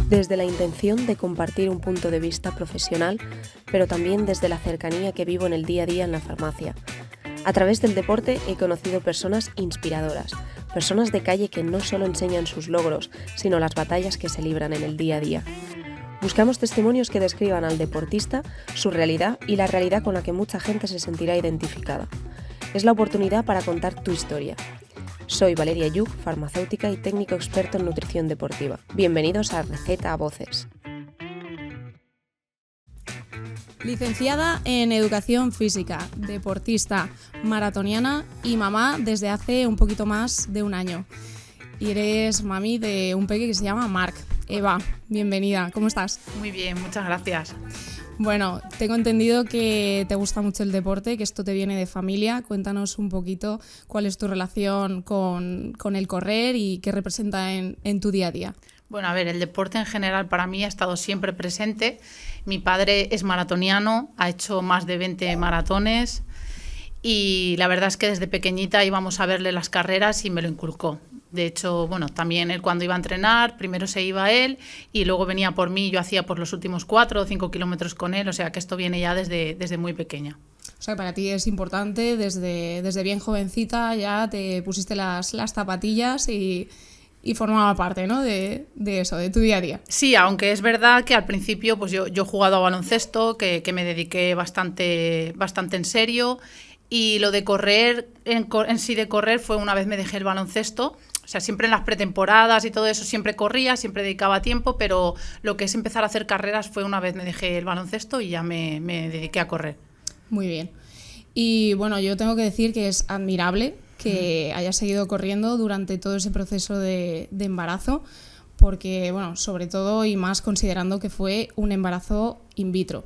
Desde la intención de compartir un punto de vista profesional, pero también desde la cercanía que vivo en el día a día en la farmacia. A través del deporte he conocido personas inspiradoras, personas de calle que no solo enseñan sus logros, sino las batallas que se libran en el día a día. Buscamos testimonios que describan al deportista, su realidad y la realidad con la que mucha gente se sentirá identificada. Es la oportunidad para contar tu historia. Soy Valeria Yuk, farmacéutica y técnico experto en nutrición deportiva. Bienvenidos a Receta a Voces. Licenciada en Educación Física, deportista, maratoniana y mamá desde hace un poquito más de un año. Y eres mami de un peque que se llama Marc. Eva, bienvenida, ¿cómo estás? Muy bien, muchas gracias. Bueno, tengo entendido que te gusta mucho el deporte, que esto te viene de familia. Cuéntanos un poquito cuál es tu relación con el correr y qué representa en tu día a día. Bueno, a ver, el deporte en general para mí ha estado siempre presente. Mi padre es maratoniano, ha hecho más de 20 maratones y la verdad es que desde pequeñita íbamos a verle las carreras y me lo inculcó. De hecho, bueno, también él cuando iba a entrenar, primero se iba él y luego venía por mí, yo hacía por los últimos 4 o 5 kilómetros con él, o sea que esto viene ya desde muy pequeña. O sea, para ti es importante, desde bien jovencita ya te pusiste las zapatillas y formaba parte, ¿no? de eso, de tu día a día. Sí, aunque es verdad que al principio pues yo he jugado a baloncesto, que me dediqué bastante en serio, y lo de correr, en sí de correr, fue una vez me dejé el baloncesto. O sea, siempre en las pretemporadas y todo eso siempre corría, siempre dedicaba tiempo, pero lo que es empezar a hacer carreras fue una vez me dejé el baloncesto y ya me dediqué a correr. Muy bien. Y bueno, yo tengo que decir que es admirable que hayas seguido corriendo durante todo ese proceso de embarazo, porque, bueno, sobre todo y más considerando que fue un embarazo in vitro.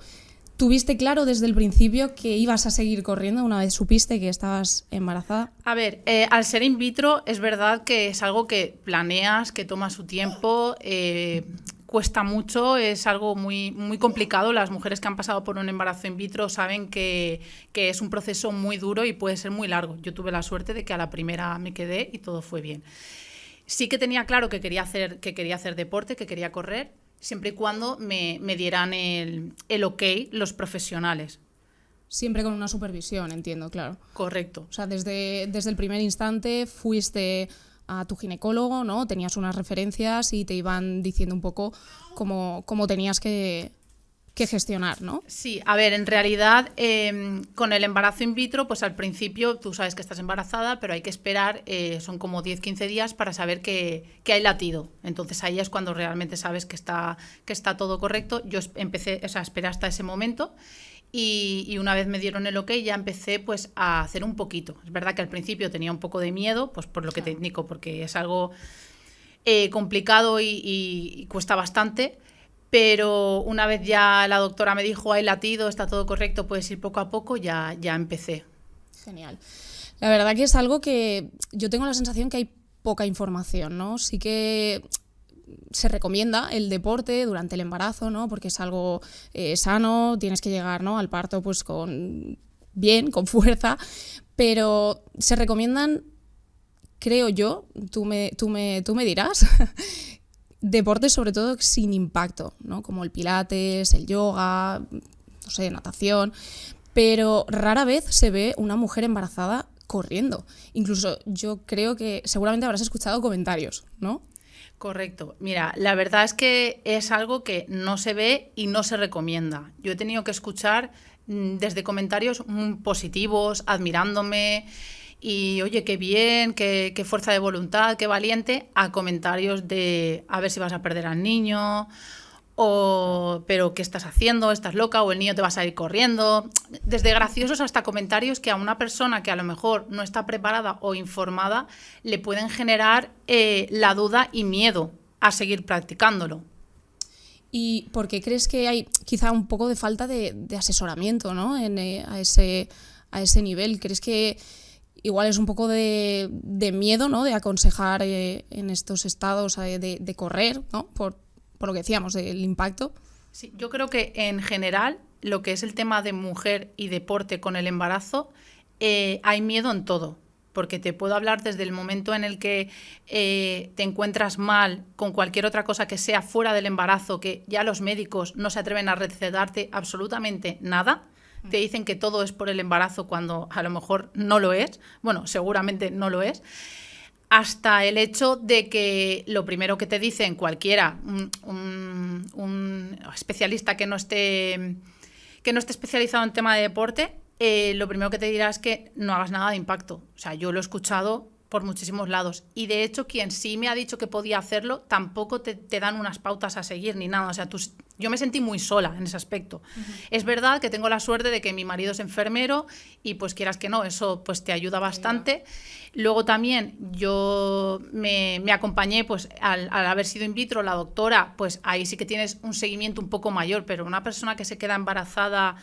¿Tuviste claro desde el principio que ibas a seguir corriendo una vez supiste que estabas embarazada? A ver, al ser in vitro es verdad que es algo que planeas, que toma su tiempo, cuesta mucho, es algo muy, muy complicado. Las mujeres que han pasado por un embarazo in vitro saben que es un proceso muy duro y puede ser muy largo. Yo tuve la suerte de que a la primera me quedé y todo fue bien. Sí que tenía claro que quería hacer deporte, que quería correr, siempre y cuando me dieran el ok los profesionales. Siempre con una supervisión, entiendo, claro. Correcto. O sea, desde el primer instante fuiste a tu ginecólogo, ¿no? Tenías unas referencias y te iban diciendo un poco cómo tenías que gestionar, ¿no? Sí, a ver, en realidad con el embarazo in vitro, pues al principio tú sabes que estás embarazada, pero hay que esperar, son como 10-15 días para saber que hay latido. Entonces ahí es cuando realmente sabes que está todo correcto. Yo empecé, o sea, esperé hasta ese momento y una vez me dieron el ok ya empecé pues a hacer un poquito. Es verdad que al principio tenía un poco de miedo, pues por lo que te indico, porque es algo complicado y cuesta bastante. Pero una vez ya la doctora me dijo, hay latido, está todo correcto, puedes ir poco a poco, ya empecé. Genial. La verdad que es algo que yo tengo la sensación que hay poca información, ¿no? Sí que se recomienda el deporte durante el embarazo, ¿no? Porque es algo sano, tienes que llegar, ¿no?, al parto pues con fuerza, pero se recomiendan, creo yo, tú me dirás, deportes sobre todo sin impacto, ¿no? Como el pilates, el yoga, no sé, natación, pero rara vez se ve una mujer embarazada corriendo. Incluso yo creo que seguramente habrás escuchado comentarios, ¿no? Correcto. Mira, la verdad es que es algo que no se ve y no se recomienda. Yo he tenido que escuchar desde comentarios positivos, admirándome, y oye, qué bien, qué fuerza de voluntad, qué valiente, a comentarios de a ver si vas a perder al niño, o pero ¿qué estás haciendo? ¿Estás loca? O el niño te va a salir corriendo. Desde graciosos hasta comentarios que a una persona que a lo mejor no está preparada o informada le pueden generar la duda y miedo a seguir practicándolo. ¿Y por qué crees que hay quizá un poco de falta de asesoramiento, ¿no? A ese nivel? ¿Crees que igual es un poco de miedo, ¿no?, de aconsejar en estos estados de correr, ¿no?, por lo que decíamos, del impacto? Sí, yo creo que en general lo que es el tema de mujer y deporte con el embarazo, hay miedo en todo. porque te puedo hablar desde el momento en el que te encuentras mal con cualquier otra cosa que sea fuera del embarazo, que ya los médicos no se atreven a recetarte absolutamente nada. Te dicen que todo es por el embarazo cuando a lo mejor no lo es. Bueno, seguramente no lo es. Hasta el hecho de que lo primero que te dicen cualquiera, un especialista que no esté especializado en tema de deporte, lo primero que te dirá es que no hagas nada de impacto. O sea, yo lo he escuchado por muchísimos lados. Y de hecho, quien sí me ha dicho que podía hacerlo, tampoco te dan unas pautas a seguir ni nada. O sea, yo me sentí muy sola en ese aspecto. Es verdad que tengo la suerte de que mi marido es enfermero y pues quieras que no, eso pues te ayuda bastante. Luego también yo me acompañé, pues al haber sido in vitro, la doctora, pues ahí sí que tienes un seguimiento un poco mayor, pero una persona que se queda embarazada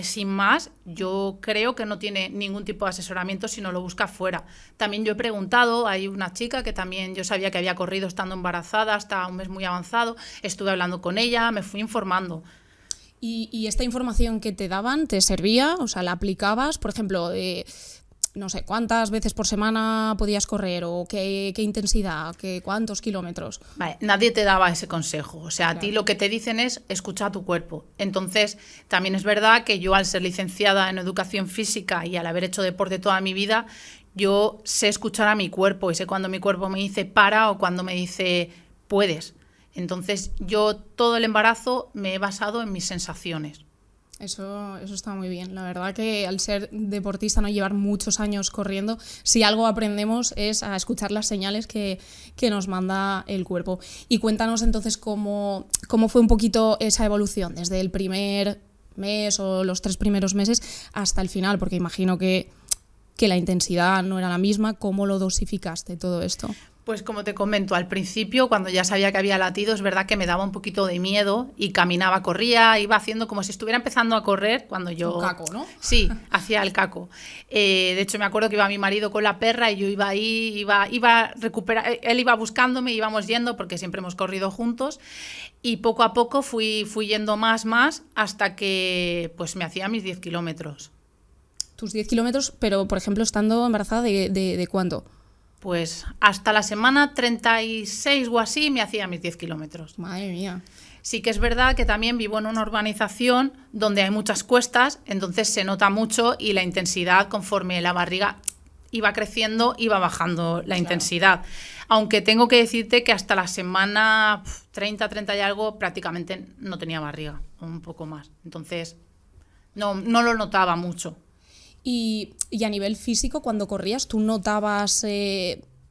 sin más, yo creo que no tiene ningún tipo de asesoramiento si no lo busca fuera. También yo he preguntado, hay una chica que también yo sabía que había corrido estando embarazada hasta un mes muy avanzado, estuve hablando con ella, me fui informando. ¿Y esta información que te daban te servía? O sea, ¿la aplicabas? Por ejemplo, no sé, ¿cuántas veces por semana podías correr? ¿O qué intensidad? ¿Cuántos kilómetros? Vale, nadie te daba ese consejo. O sea, Claro. A ti lo que te dicen es escucha a tu cuerpo. Entonces, también es verdad que yo, al ser licenciada en educación física y al haber hecho deporte toda mi vida, yo sé escuchar a mi cuerpo y sé cuando mi cuerpo me dice para o cuando me dice puedes. Entonces, yo todo el embarazo me he basado en mis sensaciones. Eso está muy bien. La verdad que al ser deportista, no llevar muchos años corriendo, si algo aprendemos es a escuchar las señales que nos manda el cuerpo. Y cuéntanos entonces cómo fue un poquito esa evolución, desde el primer mes o los 3 primeros meses hasta el final, porque imagino que la intensidad no era la misma. ¿Cómo lo dosificaste todo esto? Pues como te comento, al principio, cuando ya sabía que había latido, es verdad que me daba un poquito de miedo y caminaba, corría, iba haciendo como si estuviera empezando a correr cuando yo... Un caco, ¿no? Sí, hacía el caco. De hecho, me acuerdo que iba mi marido con la perra y yo iba ahí, iba a recuperar, él iba buscándome, íbamos yendo porque siempre hemos corrido juntos y poco a poco fui yendo más hasta que pues me hacía mis 10 kilómetros. Tus 10 kilómetros, pero por ejemplo, estando embarazada, ¿de cuánto? Pues hasta la semana 36 o así me hacía mis 10 kilómetros. Madre mía. Sí que es verdad que también vivo en una urbanización donde hay muchas cuestas, entonces se nota mucho y la intensidad, conforme la barriga iba creciendo, iba bajando la intensidad. Aunque tengo que decirte que hasta la semana 30 y algo prácticamente no tenía barriga, un poco más. Entonces no lo notaba mucho. Y a nivel físico, cuando corrías, ¿tú notabas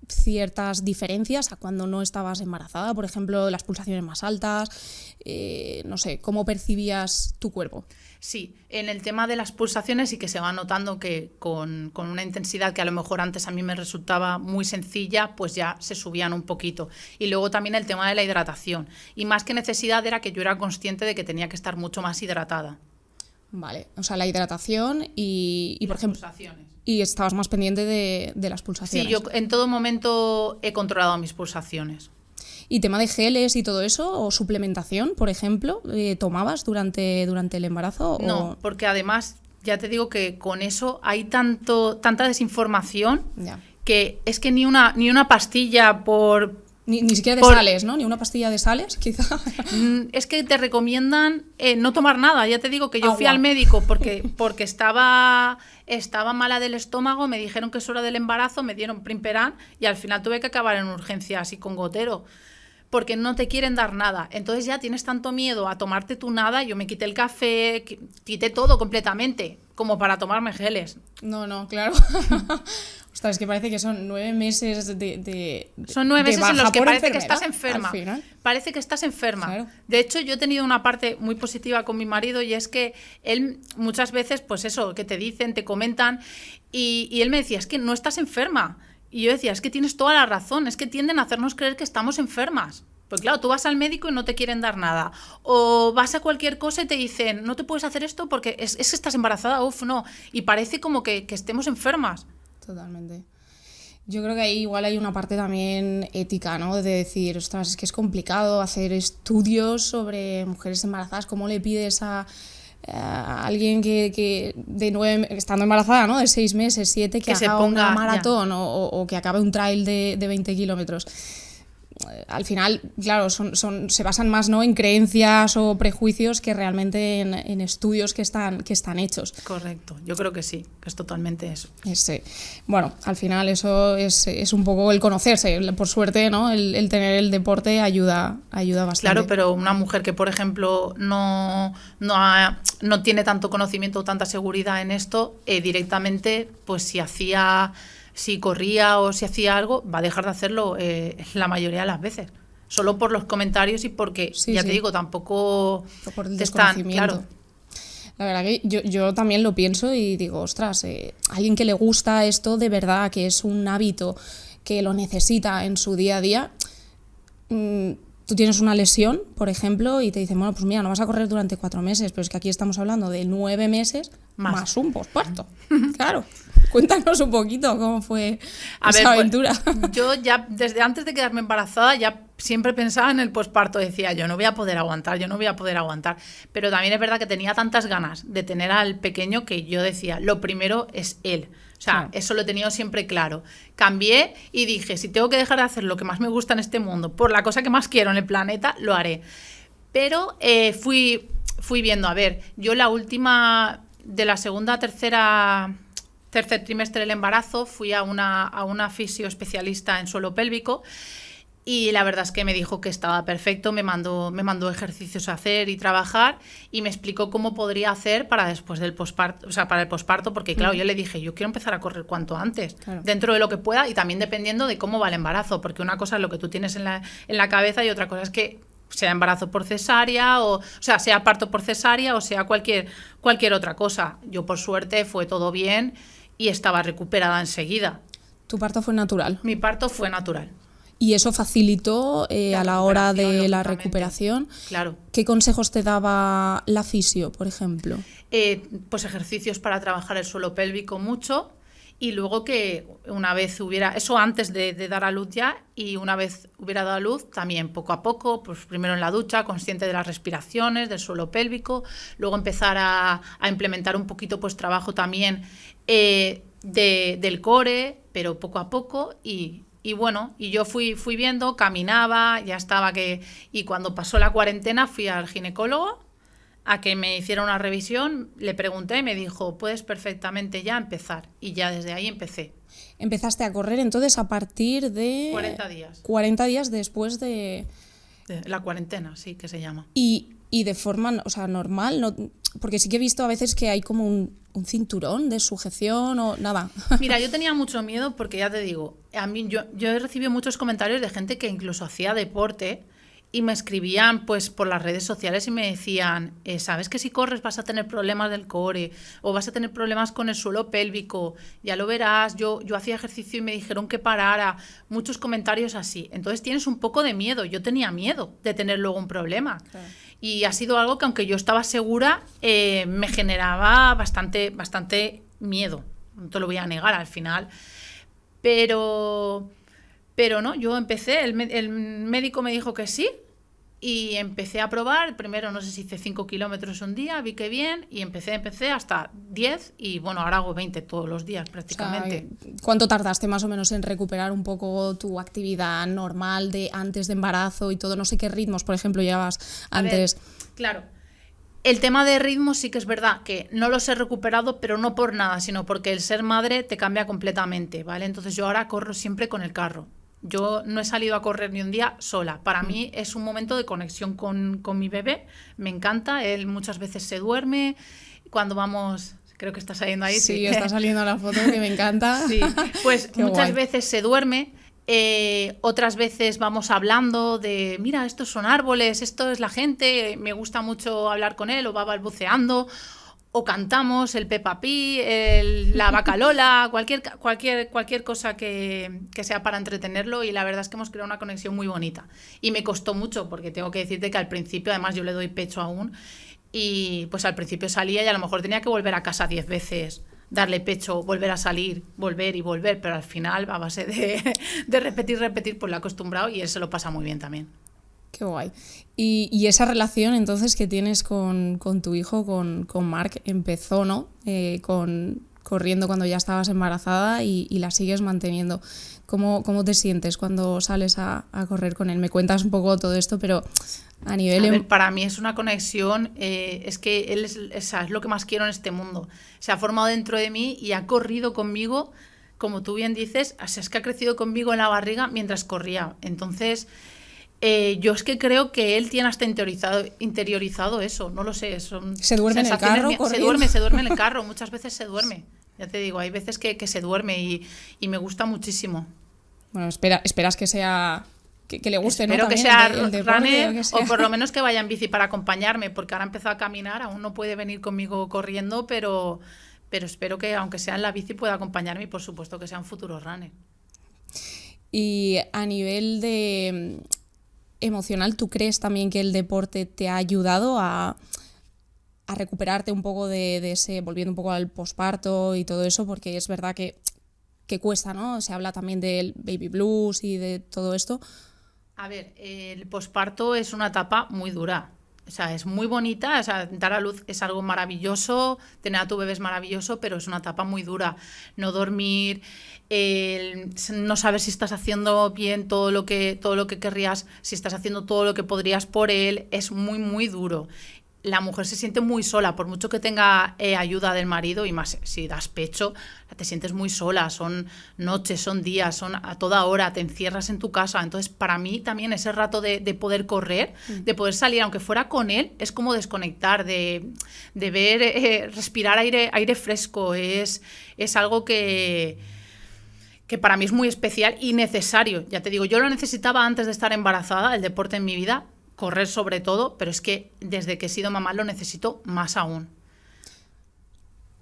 ciertas diferencias a cuando no estabas embarazada? Por ejemplo, las pulsaciones más altas, no sé, ¿cómo percibías tu cuerpo? Sí, en el tema de las pulsaciones sí que se va notando que con una intensidad que a lo mejor antes a mí me resultaba muy sencilla, pues ya se subían un poquito. Y luego también el tema de la hidratación. Y más que necesidad era que yo era consciente de que tenía que estar mucho más hidratada. Vale, o sea, la hidratación y por ejemplo, pulsaciones. Y estabas más pendiente de las pulsaciones. Sí, yo en todo momento he controlado mis pulsaciones. ¿Y tema de geles y todo eso? ¿O suplementación, por ejemplo? ¿Tomabas durante el embarazo? No, porque además, ya te digo que con eso hay tanta desinformación que es que ni una pastilla por... Ni siquiera de sales, ¿no? Ni una pastilla de sales, quizá. Es que te recomiendan no tomar nada. Ya te digo que yo fui al médico porque estaba mala del estómago, me dijeron que eso era del embarazo, me dieron Primperan y al final tuve que acabar en urgencia así con gotero, porque no te quieren dar nada. Entonces ya tienes tanto miedo a tomarte tú nada, yo me quité el café, quité todo completamente, como para tomarme geles. No, claro. Ostras, es que parece que son 9 meses de Son 9 meses en los que parece que estás al enferma. final. Parece que estás enferma. Claro. De hecho, yo he tenido una parte muy positiva con mi marido y es que él muchas veces, pues eso, que te dicen, te comentan, y él me decía, es que no estás enferma. Y yo decía, es que tienes toda la razón, es que tienden a hacernos creer que estamos enfermas. Pues claro, tú vas al médico y no te quieren dar nada. O vas a cualquier cosa y te dicen, no te puedes hacer esto porque es que estás embarazada, no. Y parece como que estemos enfermas. Totalmente. Yo creo que ahí igual hay una parte también ética, ¿no? De decir, ostras, es que es complicado hacer estudios sobre mujeres embarazadas, ¿cómo le pides a alguien que estando embarazada, ¿no? De 6 meses, 7, que haga una maratón o que acabe un trail de 20 kilómetros. Al final, claro, se basan más, ¿no?, en creencias o prejuicios que realmente en estudios que están hechos. Correcto, yo creo que sí, que es totalmente eso. Bueno, al final eso es un poco el conocerse, por suerte, ¿no? El tener el deporte ayuda bastante. Claro, pero una mujer que, por ejemplo, no tiene tanto conocimiento o tanta seguridad en esto, directamente, pues si corría o si hacía algo, va a dejar de hacerlo la mayoría de las veces. Solo por los comentarios y porque, te digo, tampoco por el desconocimiento. Claro. La verdad que yo también lo pienso y digo, ostras, alguien que le gusta esto de verdad, que es un hábito, que lo necesita en su día a día, tú tienes una lesión, por ejemplo, y te dicen, bueno, pues mira, no vas a correr durante 4 meses, pero es que aquí estamos hablando de 9 meses más un posparto. Claro. Cuéntanos un poquito cómo fue esa aventura. Pues, yo ya, desde antes de quedarme embarazada, ya siempre pensaba en el posparto. Decía, yo no voy a poder aguantar. Pero también es verdad que tenía tantas ganas de tener al pequeño que yo decía, lo primero es él. O sea, Eso lo he tenido siempre claro. Cambié y dije, si tengo que dejar de hacer lo que más me gusta en este mundo por la cosa que más quiero en el planeta, lo haré. Pero fui viendo, a ver, yo la última, de la segunda a tercer trimestre del embarazo, fui a una fisio especialista en suelo pélvico y la verdad es que me dijo que estaba perfecto, me mandó ejercicios a hacer y trabajar y me explicó cómo podría hacer para después del posparto, o sea, para el posparto, porque claro, yo le dije, yo quiero empezar a correr cuanto antes, dentro de lo que pueda y también dependiendo de cómo va el embarazo, porque una cosa es lo que tú tienes en la cabeza y otra cosa es que sea embarazo por cesárea, o sea, sea parto por cesárea o sea cualquier otra cosa. Yo, por suerte, fue todo bien y estaba recuperada enseguida. ¿Tu parto fue natural? Mi parto fue natural. ¿Y eso facilitó a la hora de la recuperación? Claro. ¿Qué consejos te daba la fisio, por ejemplo? Pues ejercicios para trabajar el suelo pélvico mucho. Y luego que una vez eso antes de dar a luz ya, y una vez hubiera dado a luz, también poco a poco, pues primero en la ducha, consciente de las respiraciones, del suelo pélvico, luego empezar a implementar un poquito pues trabajo también del core, pero poco a poco, y bueno, y yo fui viendo, caminaba, ya estaba y cuando pasó la cuarentena fui al ginecólogo a que me hiciera una revisión, le pregunté y me dijo, puedes perfectamente ya empezar. Y ya desde ahí empecé. Empezaste a correr entonces a partir de... 40 días. 40 días después de la cuarentena, sí, que se llama. Y de forma, o sea, normal, no, porque sí que he visto a veces que hay como un cinturón de sujeción o nada. Mira, yo tenía mucho miedo porque ya te digo, a mí yo he recibido muchos comentarios de gente que incluso hacía deporte y me escribían pues por las redes sociales y me decían, ¿sabes que si corres vas a tener problemas del core o vas a tener problemas con el suelo pélvico? Ya lo verás. Yo hacía ejercicio y me dijeron que parara. Muchos comentarios así. Entonces tienes un poco de miedo. Yo tenía miedo de tener luego un problema. Claro. Y ha sido algo que, aunque yo estaba segura, me generaba bastante miedo. No te lo voy a negar al final. Pero no, yo empecé, el médico me dijo que sí y empecé a probar. Primero no sé si hice 5 kilómetros un día, vi que bien, y empecé hasta 10 y bueno, ahora hago 20 todos los días prácticamente. O sea, ¿cuánto tardaste más o menos en recuperar un poco tu actividad normal de antes de embarazo y todo? No sé qué ritmos, por ejemplo, llevabas antes. A ver, claro. El tema de ritmos sí que es verdad que no los he recuperado, pero no por nada, sino porque el ser madre te cambia completamente, ¿vale? Entonces yo ahora corro siempre con el carro. Yo no he salido a correr ni un día sola. Para mí es un momento de conexión con mi bebé. Me encanta. Él muchas veces se duerme. Cuando vamos... Creo que está saliendo ahí. Sí, está saliendo la foto, que me encanta. Sí, pues muchas veces se duerme. Otras veces vamos hablando de, mira, estos son árboles, esto es la gente. Me gusta mucho hablar con él, o va balbuceando. O cantamos el Peppa Pig, la vaca Lola, cualquier cosa que sea para entretenerlo, y la verdad es que hemos creado una conexión muy bonita. Y me costó mucho, porque tengo que decirte que al principio, además yo le doy pecho aún, y pues al principio salía y a lo mejor tenía que volver a casa 10 veces, darle pecho, volver a salir, volver y volver, pero al final, a base de repetir, pues lo he acostumbrado y él se lo pasa muy bien también. Qué guay. Y esa relación entonces que tienes con tu hijo, con Marc, empezó, ¿no? Corriendo cuando ya estabas embarazada y la sigues manteniendo. ¿Cómo te sientes cuando sales a correr con él? Me cuentas un poco todo esto, pero a nivel... A ver, para mí es una conexión, es que él es lo que más quiero en este mundo. Se ha formado dentro de mí y ha corrido conmigo, como tú bien dices, o sea, es que ha crecido conmigo en la barriga mientras corría. Entonces... yo es que creo que él tiene hasta interiorizado eso, no lo sé. ¿Se duerme en el carro? Se duerme en el carro, muchas veces se duerme. Ya te digo, hay veces que se duerme y me gusta muchísimo. Bueno, esperas que sea... Que le guste, espero, ¿no? Que sea runner o por lo menos que vaya en bici para acompañarme, porque ahora empezó a caminar, aún no puede venir conmigo corriendo, pero espero que aunque sea en la bici pueda acompañarme y por supuesto que sea un futuro runner. Y a nivel de... emocional, ¿tú crees también que el deporte te ha ayudado a recuperarte un poco de ese, volviendo un poco al posparto y todo eso? Porque es verdad que cuesta, ¿no? Se habla también del baby blues y de todo esto. A ver, el posparto es una etapa muy dura. O sea, es muy bonita, o sea, dar a luz es algo maravilloso, tener a tu bebé es maravilloso, pero es una etapa muy dura. No dormir, no saber si estás haciendo bien todo lo que querrías, si estás haciendo todo lo que podrías por él, es muy, muy duro. La mujer se siente muy sola, por mucho que tenga ayuda del marido, y más si das pecho, te sientes muy sola, son noches, son días, son a toda hora, te encierras en tu casa. Entonces, para mí también ese rato de poder correr, de poder salir, aunque fuera con él, es como desconectar, de ver, respirar aire fresco, es algo que para mí es muy especial y necesario. Ya te digo, yo lo necesitaba antes de estar embarazada, el deporte en mi vida, correr sobre todo, pero es que desde que he sido mamá lo necesito más aún.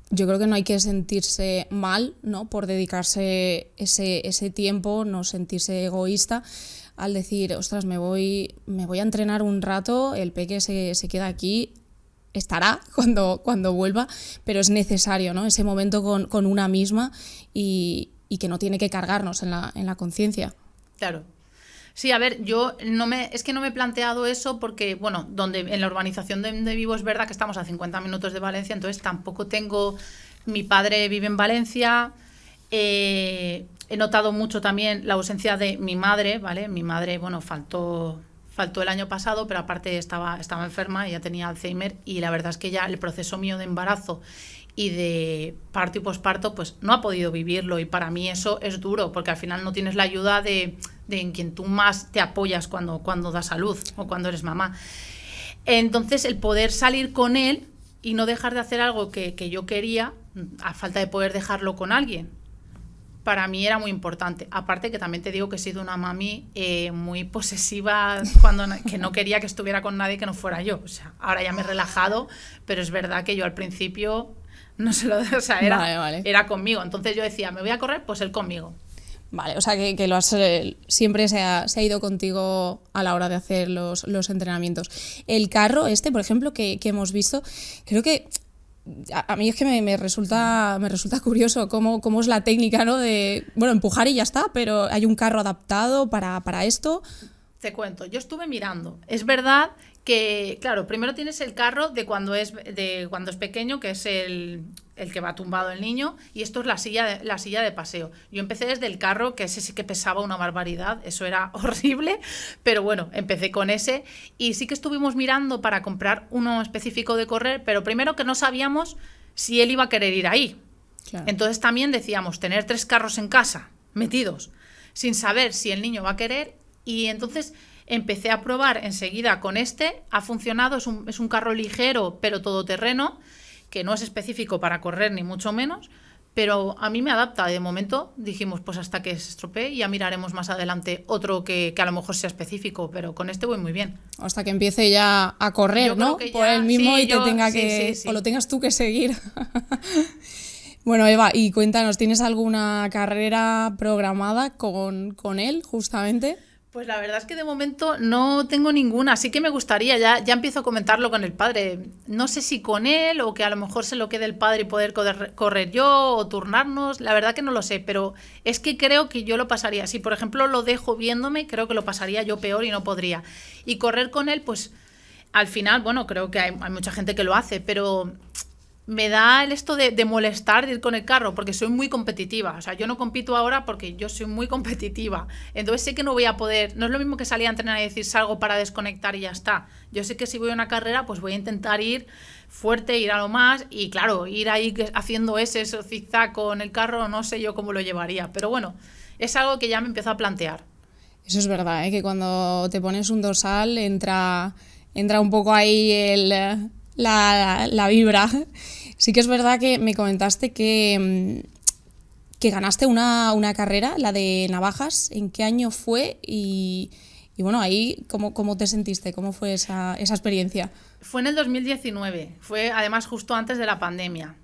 Yo creo que no hay que sentirse mal, ¿no? Por dedicarse ese tiempo, no sentirse egoísta al decir, ostras, me voy a entrenar un rato, el peque se queda aquí, estará cuando vuelva, pero es necesario, ¿no? Ese momento con una misma y que no tiene que cargarnos en la conciencia. Claro. Sí, a ver, yo no me he planteado eso porque, bueno, en la urbanización donde vivo es verdad que estamos a 50 minutos de Valencia, entonces tampoco tengo... Mi padre vive en Valencia, he notado mucho también la ausencia de mi madre, ¿vale? Mi madre, bueno, faltó el año pasado, pero aparte estaba enferma, ella tenía Alzheimer y la verdad es que ya el proceso mío de embarazo y de parto y posparto, pues no ha podido vivirlo y para mí eso es duro porque al final no tienes la ayuda de en quien tú más te apoyas cuando das a luz o cuando eres mamá. Entonces el poder salir con él y no dejar de hacer algo que yo quería a falta de poder dejarlo con alguien, para mí era muy importante. Aparte que también te digo que he sido una mami muy posesiva, que no quería que estuviera con nadie que no fuera yo. O sea, ahora ya me he relajado, pero es verdad que yo al principio no se lo... O sea, era conmigo. Entonces yo decía, me voy a correr, pues él conmigo. Vale, o sea que lo has, siempre se ha ido contigo a la hora de hacer los entrenamientos. El carro por ejemplo, que hemos visto, creo que a mí es que me resulta curioso cómo es la técnica, ¿no? De, bueno, empujar y ya está, pero hay un carro adaptado para esto. Te cuento, yo estuve mirando. Es verdad que, claro, primero tienes el carro de cuando es pequeño, que es el que va tumbado el niño, y esto es la silla de paseo. Yo empecé desde el carro, que ese sí que pesaba una barbaridad, eso era horrible, pero bueno, empecé con ese, y sí que estuvimos mirando para comprar uno específico de correr, pero primero que no sabíamos si él iba a querer ir ahí. Claro. Entonces también decíamos, tener 3 carros en casa, metidos, sin saber si el niño va a querer, y entonces... Empecé a probar enseguida con ha funcionado, es un carro ligero pero todoterreno, que no es específico para correr ni mucho menos, pero a mí me adapta. De momento dijimos, pues hasta que se estropee, ya miraremos más adelante otro que a lo mejor sea específico, pero con voy muy bien. Hasta que empiece ya a correr, ¿no? Por él mismo y te tenga que... Sí. O lo tengas tú que seguir. Bueno, Eva, y cuéntanos, ¿tienes alguna carrera programada con él justamente? Pues la verdad es que de momento no tengo ninguna, sí que me gustaría, ya empiezo a comentarlo con el padre. No sé si con él o que a lo mejor se lo quede el padre y poder correr yo o turnarnos, la verdad que no lo sé, pero es que creo que yo lo pasaría. Si por ejemplo lo dejo viéndome, creo que lo pasaría yo peor y no podría. Y correr con él, pues al final, bueno, creo que hay mucha gente que lo hace, pero me da el esto de molestar de ir con el carro porque soy muy competitiva. O sea, yo no compito ahora porque yo soy muy competitiva. Entonces sé que no voy a poder... No es lo mismo que salir a entrenar y decir salgo para desconectar y ya está. Yo sé que si voy a una carrera pues voy a intentar ir fuerte, ir a lo más y claro, ir ahí haciendo ese zigzag con el carro, no sé yo cómo lo llevaría. Pero bueno, es algo que ya me empiezo a plantear. Eso es verdad, ¿eh? Que cuando te pones un dorsal entra un poco ahí la vibra. Sí que es verdad que me comentaste que ganaste una carrera, la de Navajas. ¿En qué año fue? Y bueno, ahí, ¿cómo te sentiste? ¿Cómo fue esa experiencia? Fue en el 2019, fue además justo antes de la pandemia.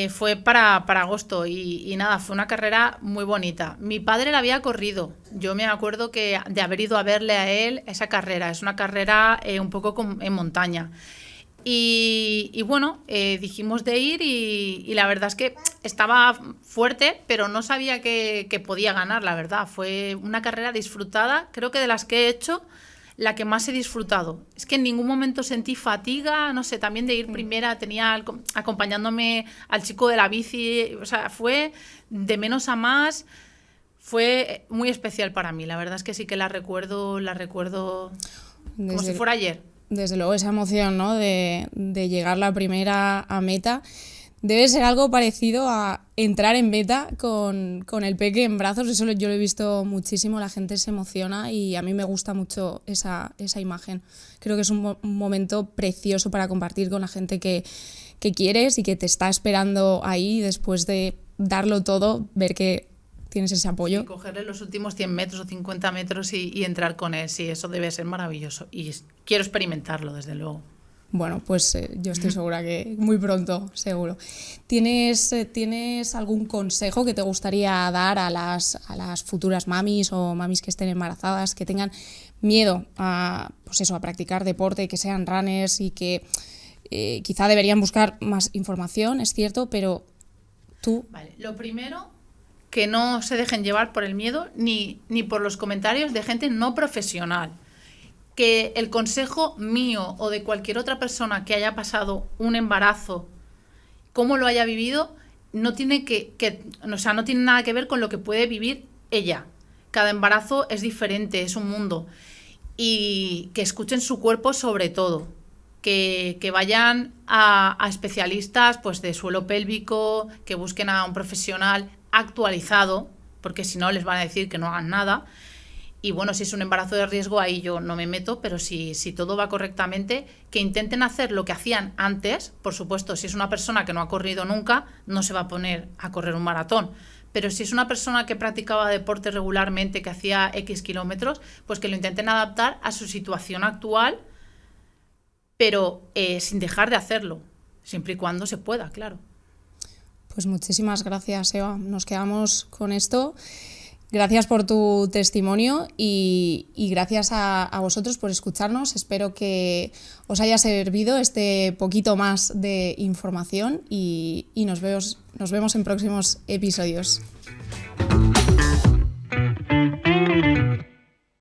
Fue para agosto y nada, fue una carrera muy bonita. Mi padre la había corrido. Yo me acuerdo de haber ido a verle a él esa carrera. Es una carrera un poco en montaña. Y bueno, dijimos de ir y la verdad es que estaba fuerte, pero no sabía que podía ganar, la verdad. Fue una carrera disfrutada, creo que de las que he hecho, la que más he disfrutado. Es que en ningún momento sentí fatiga, no sé, también de ir primera, tenía acompañándome al chico de la bici, o sea, fue de menos a más, fue muy especial para mí. La verdad es que sí que la recuerdo como si fuera ayer. Desde luego esa emoción, ¿no? de llegar la primera a meta debe ser algo parecido a entrar en meta con el peque en brazos. Eso yo lo he visto muchísimo, la gente se emociona y a mí me gusta mucho esa imagen. Creo que es un momento precioso para compartir con la gente que quieres y que te está esperando ahí después de darlo todo, ver que tienes ese apoyo. Sí, cogerle los últimos 100 metros o 50 metros y entrar con él, sí, eso debe ser maravilloso. Y quiero experimentarlo, desde luego. Bueno, pues yo estoy segura que muy pronto, seguro. ¿Tienes algún consejo que te gustaría dar a las futuras mamis o mamis que estén embarazadas, que tengan miedo a practicar deporte, que sean runners y que quizá deberían buscar más información, es cierto, pero tú... Vale, lo primero, que no se dejen llevar por el miedo ni por los comentarios de gente no profesional. Que el consejo mío o de cualquier otra persona que haya pasado un embarazo, cómo lo haya vivido, no tiene no tiene nada que ver con lo que puede vivir ella. Cada embarazo es diferente, es un mundo. Y que escuchen su cuerpo sobre todo. Que vayan a especialistas pues, de suelo pélvico, que busquen a un profesional actualizado, porque si no les van a decir que no hagan nada. Y bueno, si es un embarazo de riesgo, ahí yo no me meto, pero si todo va correctamente, que intenten hacer lo que hacían antes. Por supuesto, si es una persona que no ha corrido nunca, no se va a poner a correr un maratón. Pero si es una persona que practicaba deporte regularmente, que hacía X kilómetros, pues que lo intenten adaptar a su situación actual, pero sin dejar de hacerlo, siempre y cuando se pueda, claro. Pues muchísimas gracias, Eva. Nos quedamos con esto. Gracias por tu testimonio y gracias a vosotros por escucharnos. Espero que os haya servido este poquito más de información y nos vemos en próximos episodios.